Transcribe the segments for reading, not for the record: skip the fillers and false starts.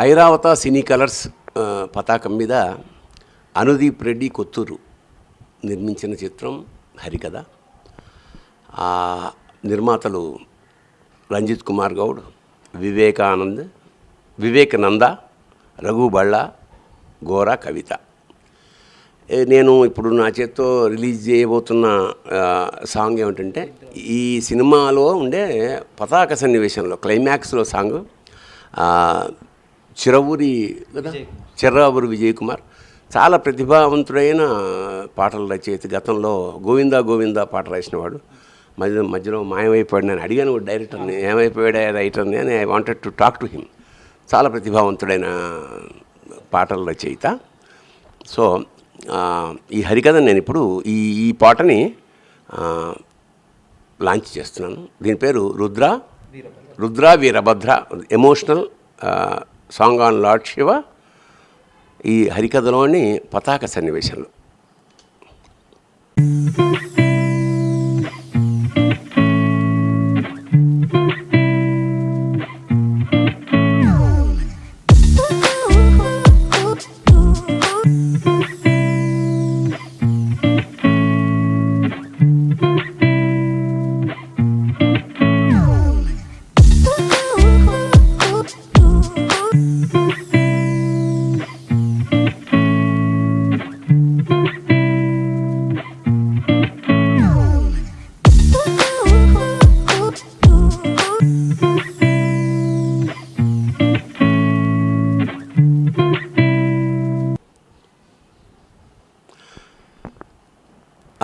ఐరావత సినీ colours పతాకం మీద అనుదీప్ రెడ్డి కొత్తూరు నిర్మించిన చిత్రం హరికథ. నిర్మాతలు రంజిత్ కుమార్ గౌడ్, వివేకానంద, రఘు బళ్ళ, గోరా కవిత. నేను ఇప్పుడు నా చేత్తో రిలీజ్ చేయబోతున్న సాంగ్ ఏమిటంటే, ఈ సినిమాలో ఉండే పతాక సన్నివేశంలో క్లైమాక్స్లో సాంగ్ చిర్రావూరి విజయ్ కుమార్ చాలా ప్రతిభావంతుడైన పాటల రచయిత. గతంలో గోవిందా పాట రాసినవాడు. మధ్యలో మాయమైపోయాడు. నేను అడిగాను డైరెక్టర్ని, ఏమైపోయాడు రైటర్ని అని. I wanted to talk to him. చాలా ప్రతిభావంతుడైన పాటల రచయిత. సో ఈ హరికథ నేను ఇప్పుడు ఈ పాటని లాంచ్ చేస్తున్నాను. దీని పేరు Rudra Veerabhadra, emotional song on lord Shiva. ఈ హరికథలోని పతాక సన్నివేశంలో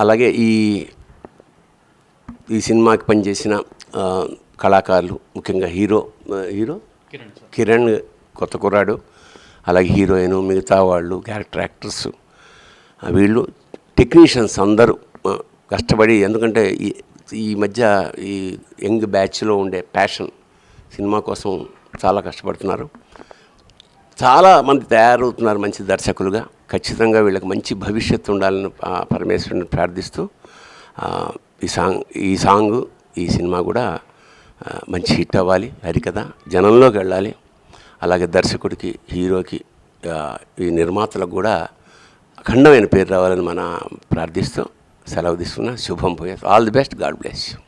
అలాగే ఈ సినిమాకి పనిచేసిన కళాకారులు, ముఖ్యంగా హీరో కిరణ్ కొత్త కుర్రాడు, అలాగే హీరోయిన్, మిగతా వాళ్ళు, క్యారెక్టర్ యాక్టర్స్, వీళ్ళు టెక్నీషియన్స్ అందరూ కష్టపడి, ఎందుకంటే ఈ మధ్య ఈ యంగ్ బ్యాచ్లో ఉండే ప్యాషన్ సినిమా కోసం చాలా కష్టపడుతున్నారు. చాలామంది తయారవుతున్నారు మంచి దర్శకులుగా. ఖచ్చితంగా వీళ్ళకి మంచి భవిష్యత్తు ఉండాలని పరమేశ్వరుని ప్రార్థిస్తూ ఈ సాంగ్ ఈ సినిమా కూడా మంచి హిట్ అవ్వాలి. హరికథ జనంలోకి వెళ్ళాలి. అలాగే దర్శకుడికి, హీరోకి, ఈ నిర్మాతలకు కూడా అఖండమైన పేరు రావాలని ప్రార్థిస్తూ సెలవు తీసుకున్నా. శుభం పోయే. All the best. God bless you.